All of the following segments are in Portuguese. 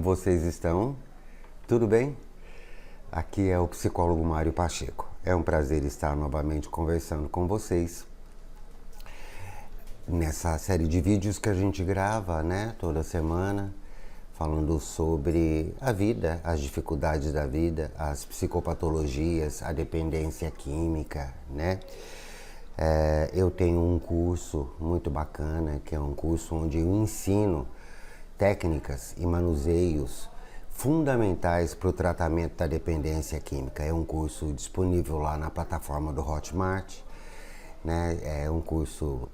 vocês estão? Tudo bem? Aqui é o psicólogo Mário Pacheco. É um prazer estar novamente conversando com vocês nessa série de vídeos que a gente grava, né, toda semana, falando sobre a vida, as dificuldades da vida, as psicopatologias, a dependência química, né? Eu tenho um curso muito bacana, que é um curso onde eu ensino técnicas e manuseios fundamentais para o tratamento da dependência química. É um curso disponível lá na plataforma do Hotmart, né? É um curso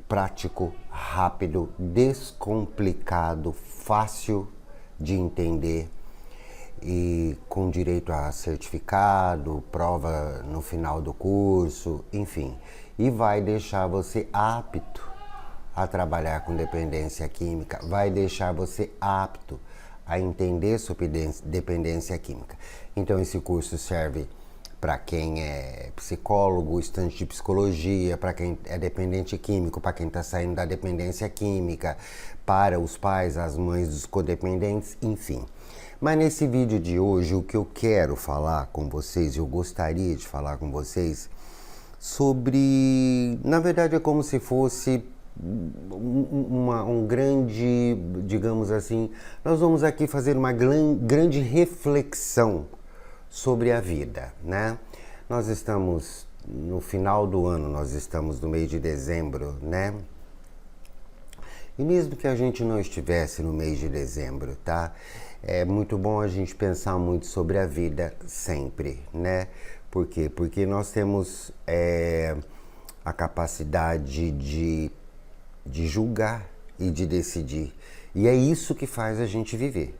prático, rápido, descomplicado, fácil de entender e com direito a certificado, prova no final do curso, enfim. E vai deixar você apto a trabalhar com dependência química, vai deixar você apto a entender sobre dependência química. Então esse curso serve para quem é psicólogo, estudante de psicologia, para quem é dependente químico, para quem está saindo da dependência química, para os pais, as mães dos codependentes, enfim. Mas nesse vídeo de hoje, o que eu quero falar com vocês, eu gostaria de falar com vocês sobre, na verdade é como se fosse um grande, digamos assim, nós vamos aqui fazer uma grande reflexão sobre a vida, né? Nós estamos no final do ano, nós estamos no mês de dezembro, né? E mesmo que a gente não estivesse no mês de dezembro, tá? É muito bom a gente pensar muito sobre a vida sempre, né? Por quê? Porque nós temos a capacidade de julgar e de decidir. E é isso que faz a gente viver.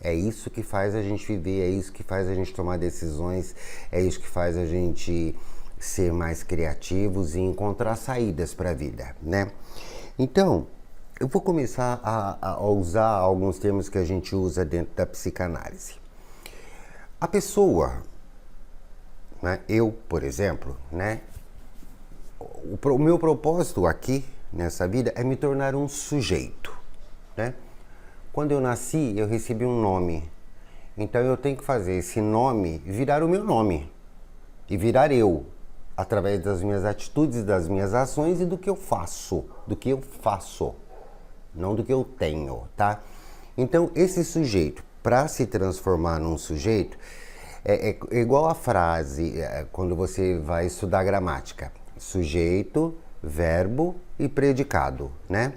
É isso que faz a gente viver, é isso que faz a gente tomar decisões, é isso que faz a gente ser mais criativos e encontrar saídas para a vida, né? Então, eu vou começar a usar alguns termos que a gente usa dentro da psicanálise. A pessoa, né, eu, por exemplo, né, o meu propósito aqui nessa vida é me tornar um sujeito, né? Quando eu nasci, eu recebi um nome. Então eu tenho que fazer esse nome virar o meu nome. E virar eu, através das minhas atitudes, das minhas ações e do que eu faço. Do que eu faço, não do que eu tenho, tá? Então esse sujeito, para se transformar num sujeito, é igual a frase, quando você vai estudar gramática. Sujeito, verbo e predicado, né?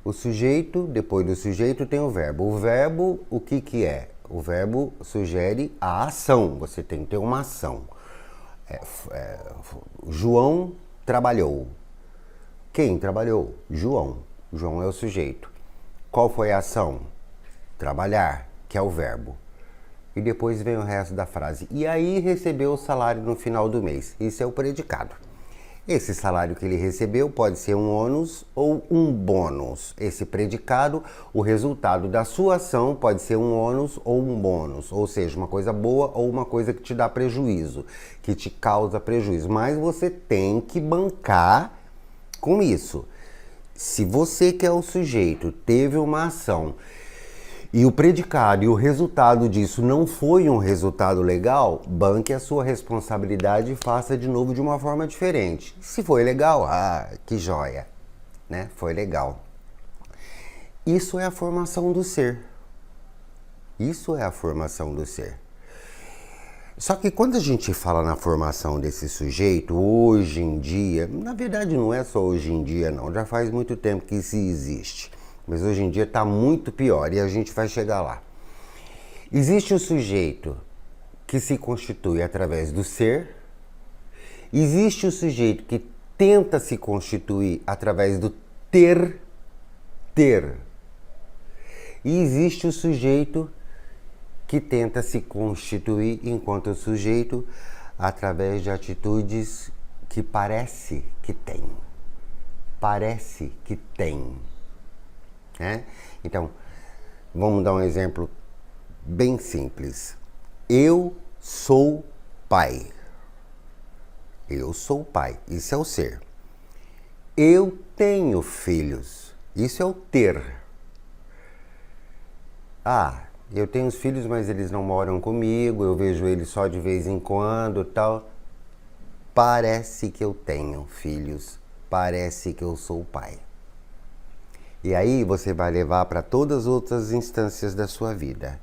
O sujeito, depois do sujeito tem o verbo. O verbo, o que que é? O verbo sugere a ação, você tem que ter uma ação. João trabalhou. Quem trabalhou? João. João é o sujeito. Qual foi a ação? Trabalhar, que é o verbo. E depois vem o resto da frase. E aí recebeu o salário no final do mês. Isso é o predicado. Esse salário que ele recebeu pode ser um ônus ou um bônus. Esse predicado, o resultado da sua ação pode ser um ônus ou um bônus. Ou seja, uma coisa boa ou uma coisa que te dá prejuízo, que te causa prejuízo. Mas você tem que bancar com isso. Se você que é o sujeito teve uma ação e o predicado e o resultado disso não foi um resultado legal, banque a sua responsabilidade e faça de novo de uma forma diferente. Se foi legal, que joia, né? Foi legal. Isso é a formação do ser. Isso é a formação do ser. Só que quando a gente fala na formação desse sujeito, hoje em dia, na verdade não é só hoje em dia não, já faz muito tempo que isso existe. Mas hoje em dia está muito pior e a gente vai chegar lá. Existe o sujeito que se constitui através do ser. Existe o sujeito que tenta se constituir através do ter. E existe o sujeito que tenta se constituir enquanto sujeito através de atitudes que parece que tem. Parece que tem. Né? Então, vamos dar um exemplo bem simples. Eu sou pai. Eu sou pai. Isso é o ser. Eu tenho filhos. Isso é o ter. Ah, eu tenho os filhos, mas eles não moram comigo, eu vejo eles só de vez em quando, tal. Parece que eu tenho filhos, parece que eu sou pai. E aí você vai levar para todas as outras instâncias da sua vida,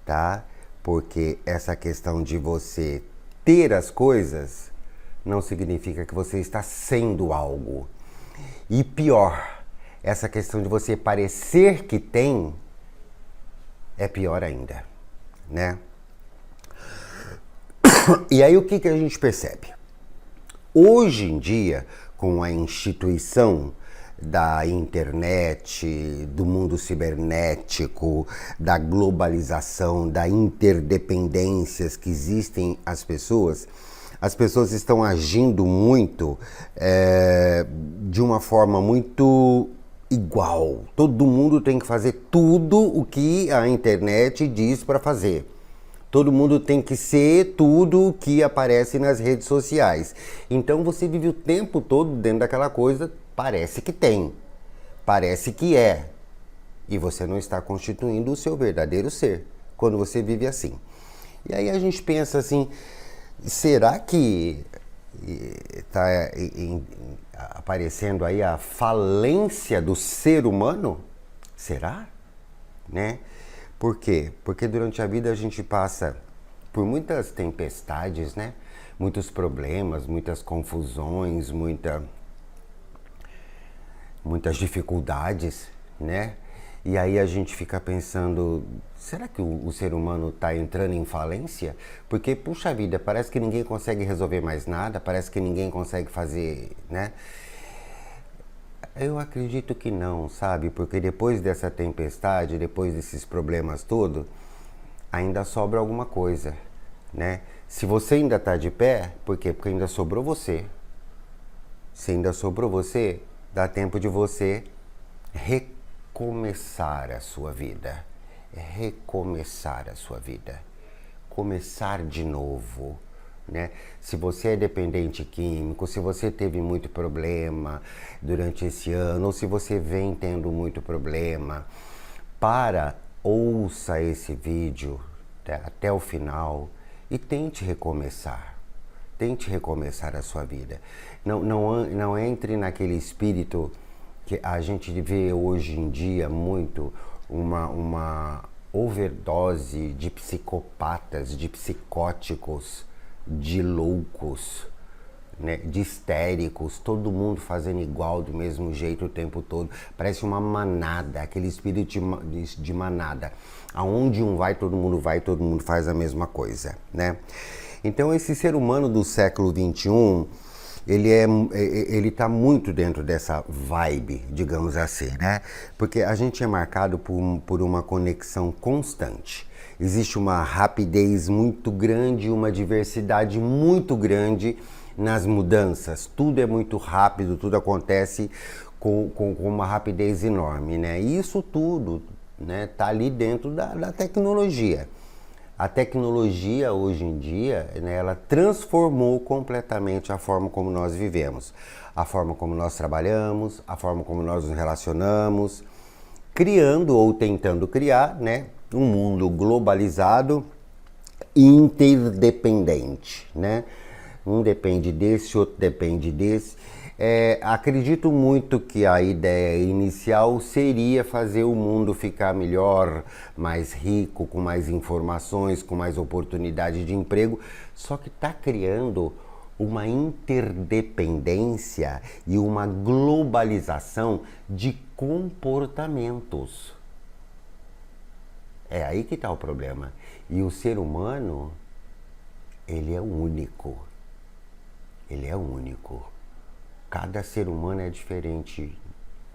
tá? Porque essa questão de você ter as coisas não significa que você está sendo algo. E pior, essa questão de você parecer que tem é pior ainda, né? E aí o que a gente percebe? Hoje em dia, com a instituição da internet, do mundo cibernético, da globalização, da interdependências que existem as pessoas estão agindo muito de uma forma muito igual. Todo mundo tem que fazer tudo o que a internet diz para fazer. Todo mundo tem que ser tudo o que aparece nas redes sociais. Então você vive o tempo todo dentro daquela coisa, parece que tem, parece que é. E você não está constituindo o seu verdadeiro ser, quando você vive assim. E aí a gente pensa assim, será que está aparecendo aí a falência do ser humano? Será? Né? Por quê? Porque durante a vida a gente passa por muitas tempestades, né? Muitos problemas, muitas confusões, muitas dificuldades, né? E aí a gente fica pensando, será que o ser humano está entrando em falência? Porque, puxa vida, parece que ninguém consegue resolver mais nada, parece que ninguém consegue fazer, né? Eu acredito que não, sabe? Porque depois dessa tempestade, depois desses problemas todos, ainda sobra alguma coisa, né? Se você ainda está de pé, por quê? Porque ainda sobrou você. Se ainda sobrou você, dá tempo de você recomeçar a sua vida. Recomeçar a sua vida. Começar de novo. Né? Se você é dependente químico, se você teve muito problema durante esse ano, ou se você vem tendo muito problema, ouça esse vídeo até o final e tente recomeçar. Tente recomeçar a sua vida. Não entre naquele espírito que a gente vê hoje em dia muito, uma overdose de psicopatas, de psicóticos, de loucos, né? De histéricos, todo mundo fazendo igual, do mesmo jeito o tempo todo. Parece uma manada, aquele espírito de manada. Aonde um vai, todo mundo faz a mesma coisa, né? Então esse ser humano do século XXI, ele tá muito dentro dessa vibe, digamos assim, né? Porque a gente é marcado por uma conexão constante. Existe uma rapidez muito grande, uma diversidade muito grande nas mudanças. Tudo é muito rápido, tudo acontece com uma rapidez enorme, né? E isso tudo, né, tá ali dentro da tecnologia. A tecnologia hoje em dia, né, ela transformou completamente a forma como nós vivemos, a forma como nós trabalhamos, a forma como nós nos relacionamos, criando ou tentando criar, né, um mundo globalizado e interdependente, né? Um depende desse, outro depende desse. Acredito muito que a ideia inicial seria fazer o mundo ficar melhor, mais rico, com mais informações, com mais oportunidade de emprego, só que está criando uma interdependência e uma globalização de comportamentos. É aí que está o problema. E o ser humano, ele é único. Ele é único. Cada ser humano é diferente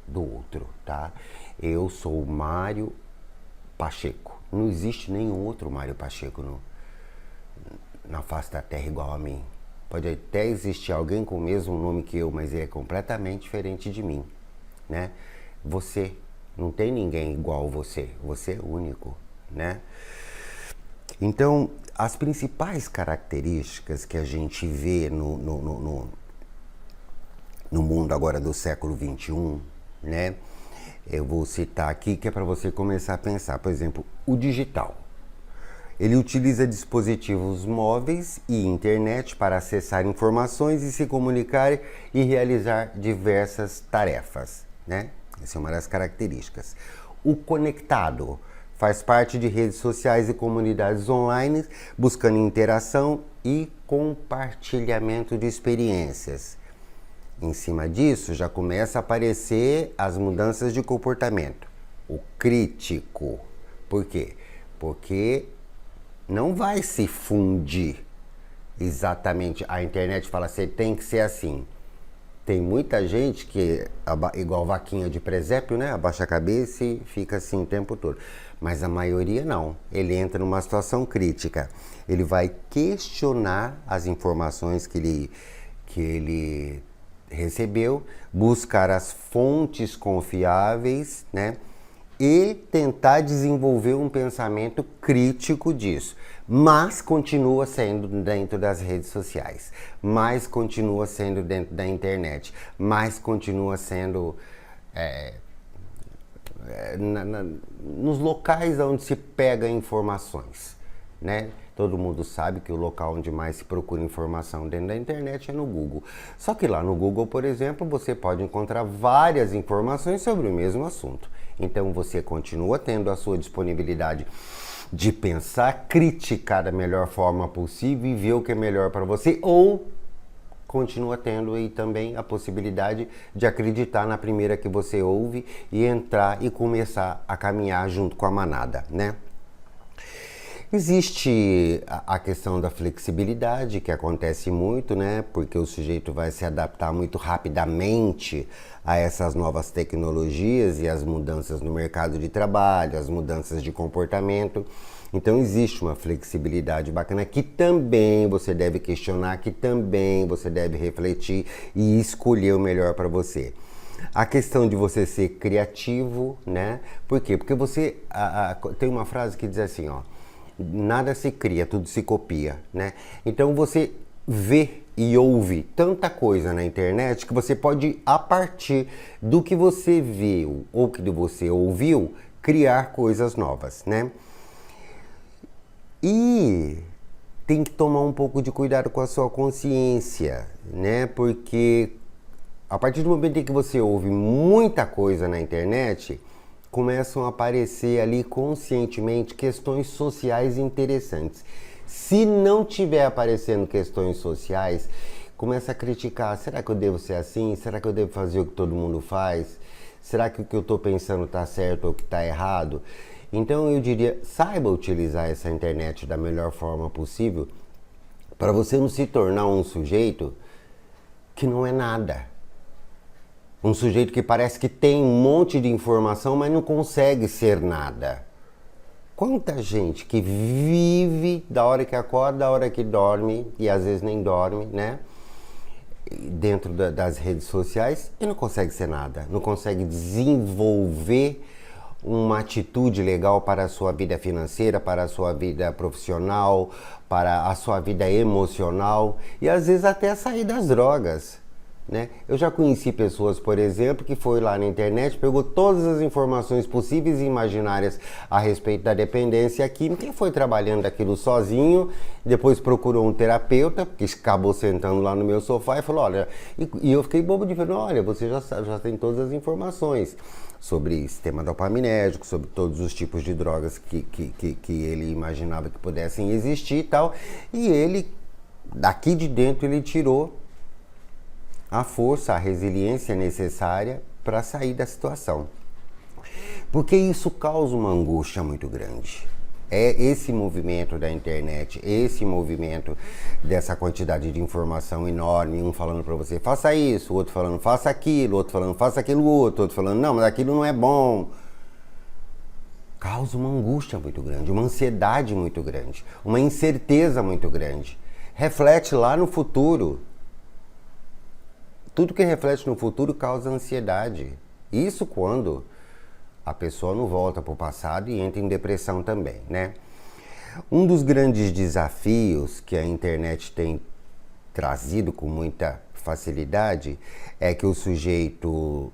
do outro, tá? Eu sou o Mário Pacheco. Não existe nenhum outro Mário Pacheco na face da terra igual a mim. Pode até existir alguém com o mesmo nome que eu, mas ele é completamente diferente de mim, né? Você, não tem ninguém igual a você. Você é único, né? Então, as principais características que a gente vê no mundo agora do século XXI, né? Eu vou citar aqui que é para você começar a pensar. Por exemplo, o digital. Ele utiliza dispositivos móveis e internet para acessar informações e se comunicar e realizar diversas tarefas, né? Essa é uma das características. O conectado faz parte de redes sociais e comunidades online, buscando interação e compartilhamento de experiências. Em cima disso, já começa a aparecer as mudanças de comportamento. O crítico. Por quê? Porque não vai se fundir exatamente. A internet fala assim, tem que ser assim. Tem muita gente que, igual vaquinha de presépio, né? Abaixa a cabeça e fica assim o tempo todo. Mas a maioria não. Ele entra numa situação crítica. Ele vai questionar as informações que ele recebeu, buscar as fontes confiáveis, né? E tentar desenvolver um pensamento crítico disso. Mas continua sendo dentro das redes sociais, mas continua sendo dentro da internet, mas continua sendo nos locais onde se pega informações, né? Todo mundo sabe que o local onde mais se procura informação dentro da internet é no Google. Só que lá no Google, por exemplo, você pode encontrar várias informações sobre o mesmo assunto. Então você continua tendo a sua disponibilidade de pensar, criticar da melhor forma possível e ver o que é melhor para você, ou continua tendo aí também a possibilidade de acreditar na primeira que você ouve e entrar e começar a caminhar junto com a manada, né? Existe a questão da flexibilidade, que acontece muito, né? Porque o sujeito vai se adaptar muito rapidamente a essas novas tecnologias e as mudanças no mercado de trabalho, as mudanças de comportamento. Então existe uma flexibilidade bacana que também você deve questionar, que também você deve refletir e escolher o melhor para você. A questão de você ser criativo, né? Por quê? Porque você tem uma frase que diz assim, ó, nada se cria, tudo se copia, né? Então você vê e ouve tanta coisa na internet que você pode, a partir do que você viu ou que você ouviu, criar coisas novas, né? E tem que tomar um pouco de cuidado com a sua consciência, né? Porque a partir do momento em que você ouve muita coisa na internet, começam a aparecer ali conscientemente questões sociais interessantes. Se não tiver aparecendo questões sociais, começa a criticar. Será que eu devo ser assim? Será que eu devo fazer o que todo mundo faz? Será que o que eu estou pensando está certo ou que está errado? Então eu diria, saiba utilizar essa internet da melhor forma possível para você não se tornar um sujeito que não é nada. Um sujeito que parece que tem um monte de informação, mas não consegue ser nada. Quanta gente que vive da hora que acorda, da hora que dorme, e às vezes nem dorme, né? Dentro das redes sociais e não consegue ser nada. Não consegue desenvolver uma atitude legal para a sua vida financeira, para a sua vida profissional, para a sua vida emocional e às vezes até sair das drogas. Né? Eu já conheci pessoas, por exemplo, que foi lá na internet, pegou todas as informações possíveis e imaginárias a respeito da dependência química e foi trabalhando aquilo sozinho, depois procurou um terapeuta, que acabou sentando lá no meu sofá e falou, olha, e eu fiquei bobo de ver, olha, você já tem todas as informações sobre sistema dopaminérgico, sobre todos os tipos de drogas que ele imaginava que pudessem existir e tal, e ele, daqui de dentro, ele tirou a força, a resiliência necessária para sair da situação. Porque isso causa uma angústia muito grande. É esse movimento da internet, esse movimento dessa quantidade de informação enorme, um falando para você, faça isso, o outro falando, faça aquilo, outro falando, faça aquilo outro falando, não, mas aquilo não é bom. Causa uma angústia muito grande, uma ansiedade muito grande, uma incerteza muito grande. Reflete lá no futuro. Tudo que reflete no futuro causa ansiedade. Isso quando a pessoa não volta para o passado e entra em depressão também, né? Um dos grandes desafios que a internet tem trazido com muita facilidade é que o sujeito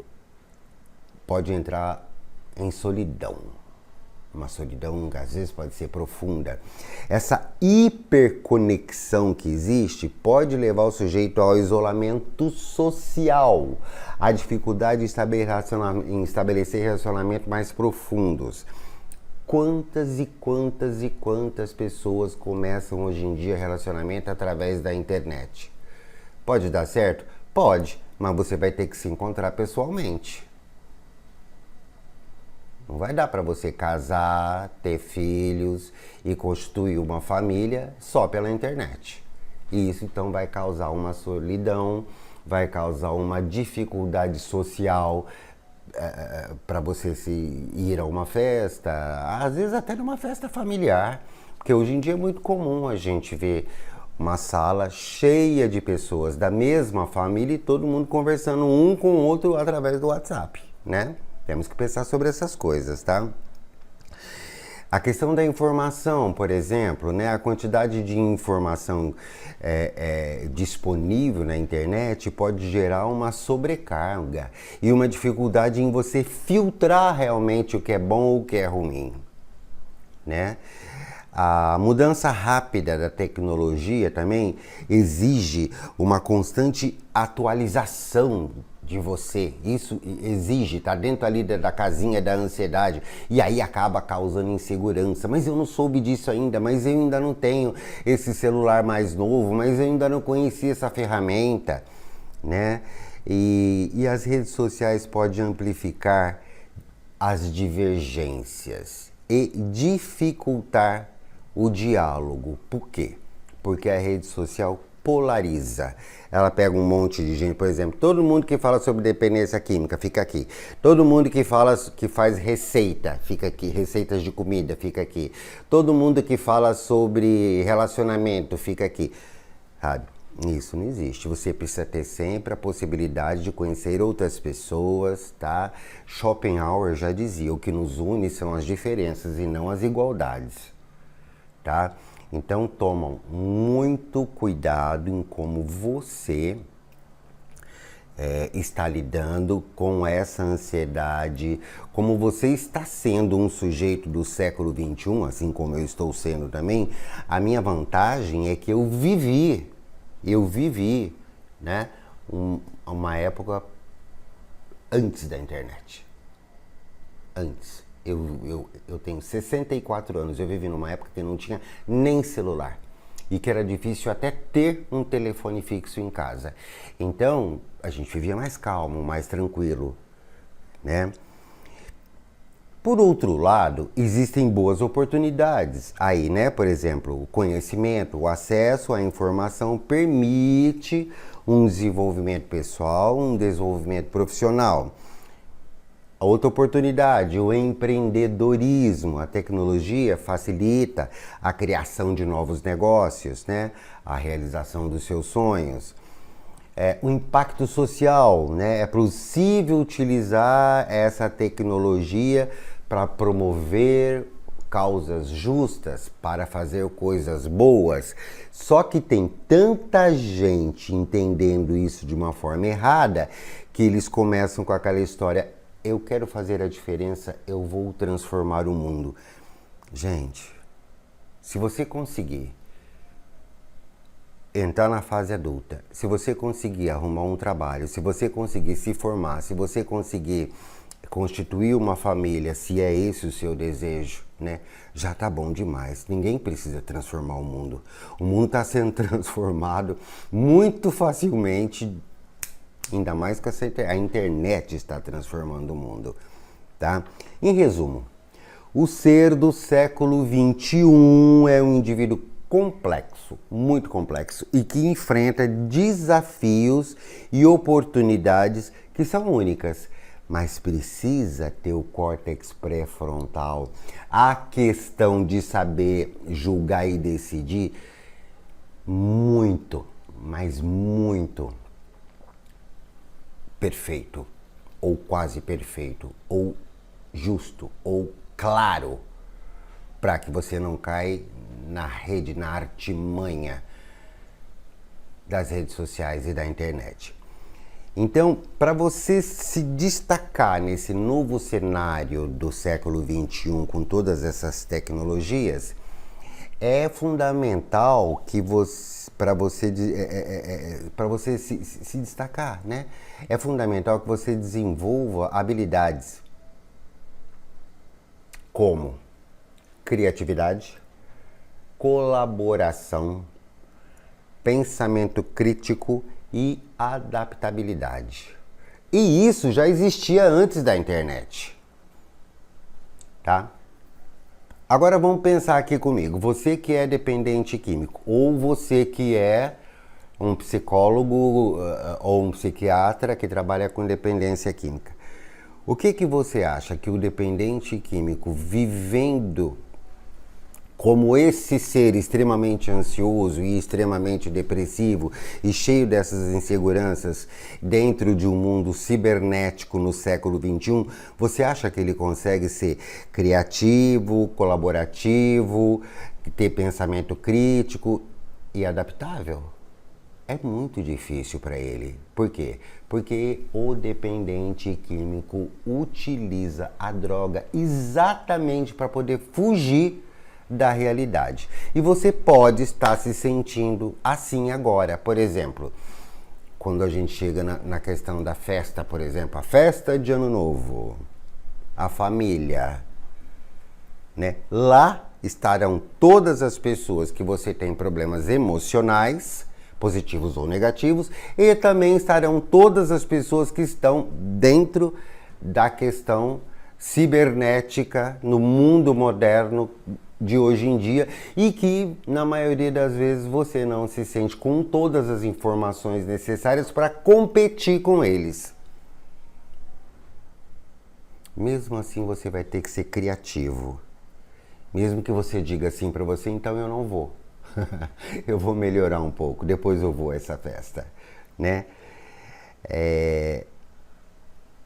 pode entrar em solidão. Uma solidão que às vezes pode ser profunda. Essa hiperconexão que existe pode levar o sujeito ao isolamento social, à dificuldade em estabelecer relacionamentos mais profundos. Quantas e quantas e quantas pessoas começam hoje em dia relacionamento através da internet? Pode dar certo? Pode, mas você vai ter que se encontrar pessoalmente. Não vai dar para você casar, ter filhos e constituir uma família só pela internet. E isso então vai causar uma solidão, vai causar uma dificuldade social para você se ir a uma festa, às vezes até numa festa familiar, porque hoje em dia é muito comum a gente ver uma sala cheia de pessoas da mesma família e todo mundo conversando um com o outro através do WhatsApp, né? Temos que pensar sobre essas coisas, tá? A questão da informação, por exemplo, né? A quantidade de informação disponível na internet pode gerar uma sobrecarga e uma dificuldade em você filtrar realmente o que é bom ou o que é ruim, né? A mudança rápida da tecnologia também exige uma constante atualização de você. Isso exige, tá dentro ali da casinha da ansiedade e aí acaba causando insegurança. Mas eu não soube disso ainda, mas eu ainda não tenho esse celular mais novo, mas eu ainda não conheci essa ferramenta, né? E as redes sociais podem amplificar as divergências e dificultar o diálogo. Por quê? Porque a rede social polariza. Ela pega um monte de gente, por exemplo, todo mundo que fala sobre dependência química fica aqui. Todo mundo que faz receita fica aqui, receitas de comida fica aqui. Todo mundo que fala sobre relacionamento fica aqui. Sabe? Isso não existe. Você precisa ter sempre a possibilidade de conhecer outras pessoas, tá? Schopenhauer já dizia, o que nos une são as diferenças e não as igualdades, tá? Então tomam muito cuidado em como você está lidando com essa ansiedade, como você está sendo um sujeito do século XXI, assim como eu estou sendo também. A minha vantagem é que eu vivi, né, uma época antes da internet. Antes. Eu tenho 64 anos, eu vivi numa época que não tinha nem celular e que era difícil até ter um telefone fixo em casa. Então, a gente vivia mais calmo, mais tranquilo, né? Por outro lado, existem boas oportunidades aí, né? Por exemplo, o conhecimento, o acesso à informação permite um desenvolvimento pessoal, um desenvolvimento profissional. A outra oportunidade, o empreendedorismo. A tecnologia facilita a criação de novos negócios, né? A realização dos seus sonhos. O impacto social, né? É possível utilizar essa tecnologia para promover causas justas, para fazer coisas boas. Só que tem tanta gente entendendo isso de uma forma errada que eles começam com aquela história: eu quero fazer a diferença, eu vou transformar o mundo. Gente, se você conseguir entrar na fase adulta, se você conseguir arrumar um trabalho, se você conseguir se formar, se você conseguir constituir uma família, se é esse o seu desejo, né? Já tá bom demais. Ninguém precisa transformar o mundo. O mundo está sendo transformado muito facilmente. Ainda mais que a internet está transformando o mundo, tá? Em resumo, o ser do século XXI é um indivíduo complexo, muito complexo, e que enfrenta desafios e oportunidades que são únicas, mas precisa ter o córtex pré-frontal, a questão de saber julgar e decidir muito, mas muito perfeito, ou quase perfeito, ou justo, ou claro, para que você não caia na artimanha das redes sociais e da internet. Então, para você se destacar nesse novo cenário do século XXI com todas essas tecnologias, é fundamental que você, para você se destacar, né? É fundamental que você desenvolva habilidades como criatividade, colaboração, pensamento crítico e adaptabilidade. E isso já existia antes da internet, tá? Agora vamos pensar aqui comigo. Você que é dependente químico, ou você que é um psicólogo ou um psiquiatra que trabalha com dependência química. O que você acha que o dependente químico, vivendo como esse ser extremamente ansioso e extremamente depressivo e cheio dessas inseguranças dentro de um mundo cibernético no século XXI, você acha que ele consegue ser criativo, colaborativo, ter pensamento crítico e adaptável? É muito difícil para ele. Por quê? Porque o dependente químico utiliza a droga exatamente para poder fugir da realidade. E você pode estar se sentindo assim agora. Por exemplo, quando a gente chega na questão da festa, por exemplo, a festa de Ano Novo, a família, né? Lá estarão todas as pessoas que você tem problemas emocionais, positivos ou negativos, e também estarão todas as pessoas que estão dentro da questão cibernética no mundo moderno de hoje em dia e que na maioria das vezes você não se sente com todas as informações necessárias para competir com eles. Mesmo assim você vai ter que ser criativo. Mesmo que você diga assim para você, então eu não vou. Eu vou melhorar um pouco, depois eu vou a essa festa, né?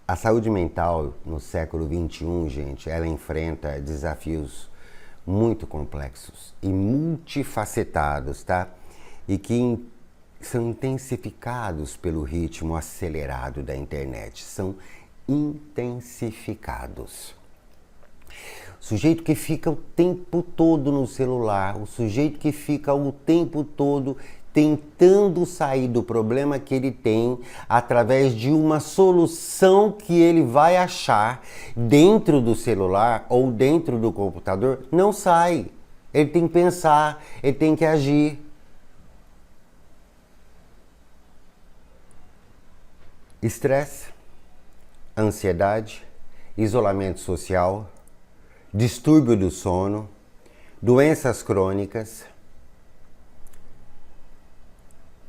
A saúde mental no século XXI, gente, ela enfrenta desafios muito complexos e multifacetados, tá? E que são intensificados pelo ritmo acelerado da internet. São intensificados. O sujeito que fica o tempo todo no celular, o sujeito que fica o tempo todo tentando sair do problema que ele tem através de uma solução que ele vai achar dentro do celular ou dentro do computador, não sai. Ele tem que pensar, ele tem que agir. Estresse, ansiedade, isolamento social, distúrbio do sono, doenças crônicas,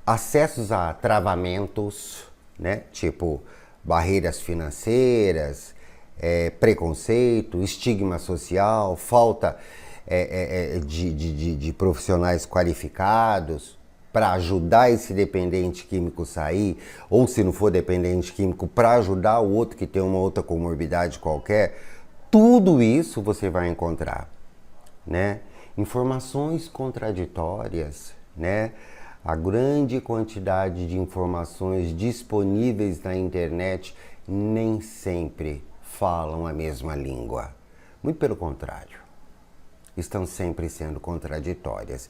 acessos a travamentos, né? Tipo barreiras financeiras, preconceito, estigma social, falta de profissionais qualificados para ajudar esse dependente químico sair, ou se não for dependente químico, para ajudar o outro que tem uma outra comorbidade qualquer. Tudo isso você vai encontrar, né? Informações contraditórias, né? A grande quantidade de informações disponíveis na internet nem sempre falam a mesma língua. Muito pelo contrário, estão sempre sendo contraditórias.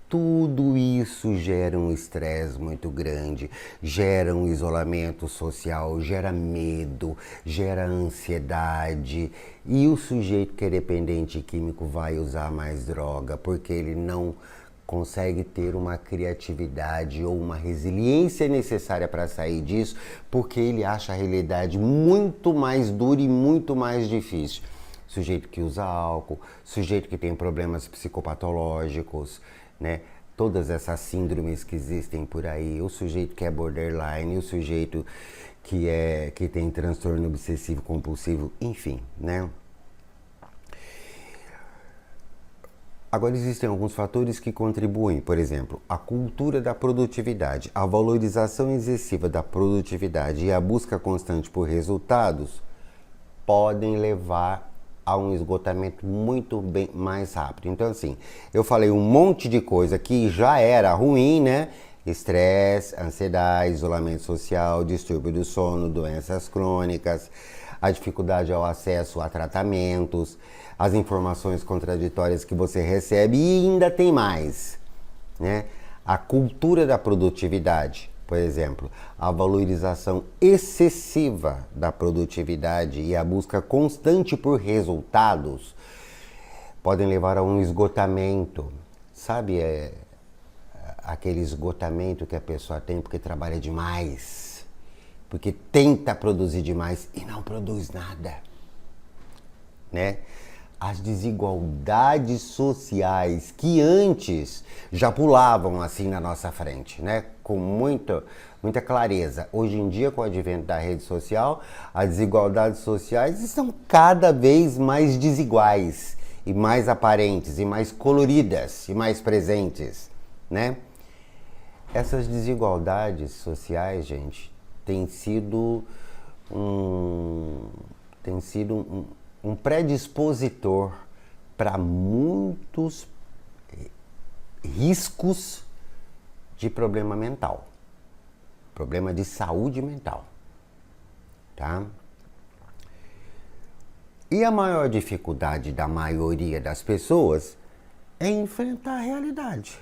Tudo isso gera um estresse muito grande, gera um isolamento social, gera medo, gera ansiedade. E o sujeito que é dependente químico vai usar mais droga porque ele não consegue ter uma criatividade ou uma resiliência necessária para sair disso, porque ele acha a realidade muito mais dura e muito mais difícil. Sujeito que usa álcool, sujeito que tem problemas psicopatológicos, né? Todas essas síndromes que existem por aí, o sujeito que é borderline, o sujeito que tem transtorno obsessivo compulsivo, enfim, né? Agora existem alguns fatores que contribuem, por exemplo, a cultura da produtividade, a valorização excessiva da produtividade e a busca constante por resultados podem levar a um esgotamento muito mais rápido. Então, assim, eu falei um monte de coisa que já era ruim, né? Estresse, ansiedade, isolamento social, distúrbio do sono, doenças crônicas, a dificuldade ao acesso a tratamentos, as informações contraditórias que você recebe e ainda tem mais, né? A cultura da produtividade, por exemplo, a valorização excessiva da produtividade e a busca constante por resultados podem levar a um esgotamento, sabe? Aquele esgotamento que a pessoa tem porque trabalha demais, porque tenta produzir demais e não produz nada, né? As desigualdades sociais que antes já pulavam assim na nossa frente, né? Com muita clareza. Hoje em dia, com o advento da rede social, as desigualdades sociais estão cada vez mais desiguais e mais aparentes e mais coloridas e mais presentes, né? Essas desigualdades sociais, gente, têm sido um predispositor para muitos riscos de problema mental, problema de saúde mental, tá? E a maior dificuldade da maioria das pessoas é enfrentar a realidade,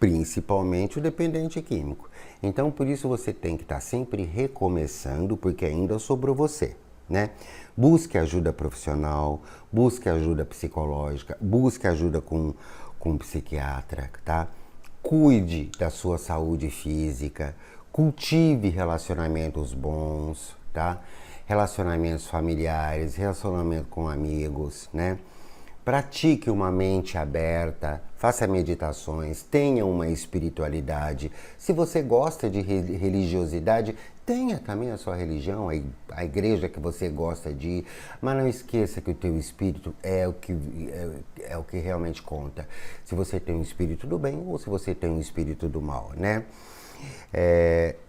principalmente o dependente químico. Então, por isso você tem que estar sempre recomeçando, porque ainda sobrou você, né? Busque ajuda profissional, busque ajuda psicológica, busque ajuda com um psiquiatra, tá? Cuide da sua saúde física, cultive relacionamentos bons, tá? Relacionamentos familiares, relacionamento com amigos, né? Pratique uma mente aberta, faça meditações, tenha uma espiritualidade. Se você gosta de religiosidade, tenha também a sua religião, a igreja que você gosta de ir, mas não esqueça que o teu espírito é o que realmente conta. Se você tem um espírito do bem ou se você tem um espírito do mal, né?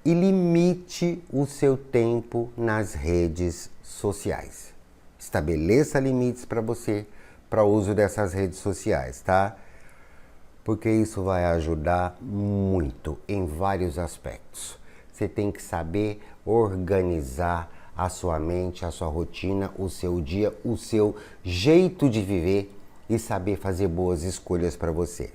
E limite o seu tempo nas redes sociais. Estabeleça limites para você, para o uso dessas redes sociais, tá? Porque isso vai ajudar muito em vários aspectos. Você tem que saber organizar a sua mente, a sua rotina, o seu dia, o seu jeito de viver e saber fazer boas escolhas para você,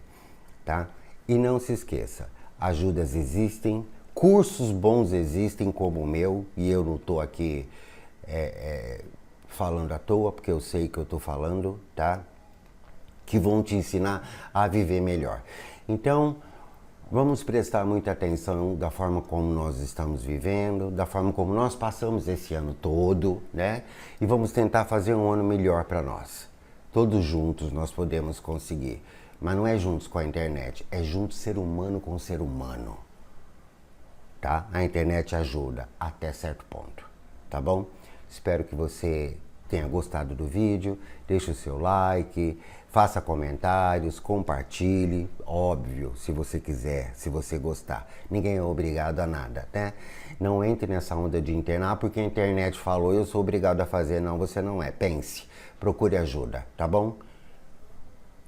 tá? E não se esqueça, ajudas existem, cursos bons existem como o meu, e eu não estou aqui falando à toa, porque eu sei que eu estou falando, tá? Que vão te ensinar a viver melhor. Então, vamos prestar muita atenção da forma como nós estamos vivendo, da forma como nós passamos esse ano todo, né? E vamos tentar fazer um ano melhor para nós. Todos juntos nós podemos conseguir. Mas não é juntos com a internet, é junto ser humano com ser humano. Tá? A internet ajuda até certo ponto, tá bom? Espero que você tenha gostado do vídeo, deixe o seu like, faça comentários, compartilhe, óbvio, se você quiser, se você gostar. Ninguém é obrigado a nada, né? Não entre nessa onda de internar porque a internet falou, eu sou obrigado a fazer. Não, você não é. Pense, procure ajuda, tá bom?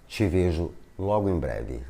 Te vejo logo em breve.